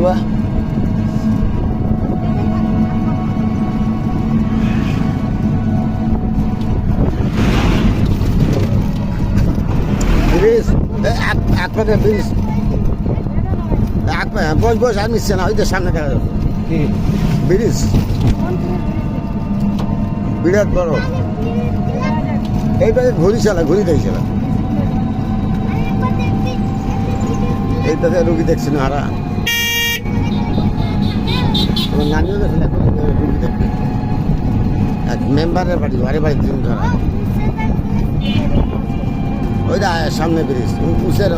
বা ব্রিজ এক পাকে ব্রিজ বস বস আর নিচ্ছে না ওই তো সামনে দেখা যাবে ব্রিজ বিরাট বড় এই পাশে ঘুরি দেয় চালা এই পাশে রুগী দেখছি না হারা তোমার নানিও দেখে রুগী দেখবে এক মেম্বারের বাড়ি বাড়ি দিন ধরা ওই সামনে ব্রিজ উঁচের